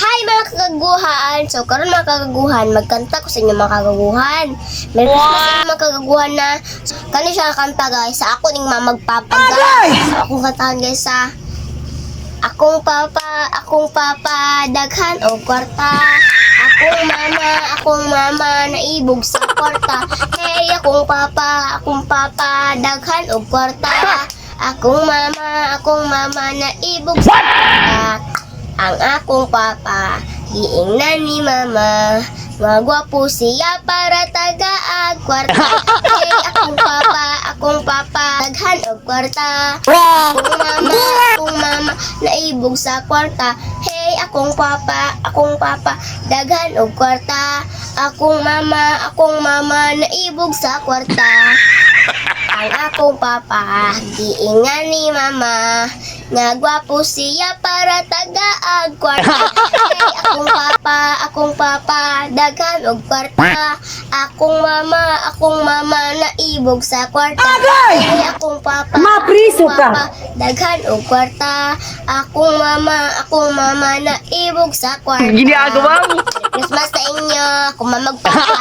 Hi mga kagaguhan! So karon mga kagaguhan, magkanta ko sa inyo mga kagaguhan. Meron wow. Sa inyo mga kagaguhan na kani siya kanta guys. Sa ako ning mamagpapa guys. So akong kantahan guys sa akong papa, daghan og kwarta. Akong mama, naibog sa kwarta. Hey, akong papa, daghan og kwarta. Akong mama, naibog sa kwarta. Ang akong papa, giingnan ni mama. Magwapo siya para tagaag kwarta. Hey, akong papa, daghan og kwarta. Akong mama, naibog sa kwarta. Hey, akong papa, daghan og kwarta. Akong mama, naibog sa kwarta. Ang akong papa, giingnan ni mama. Nagwapo siya para tagaag kwarta. Hey, akong papa, daghan og kwarta. Akong mama, naibog sa kwarta. Hey, akong papa, daghan og kwarta. Akong mama, naibog sa kwarta. Ginagawa mo. Christmas sa inyo, kung mamagpapa.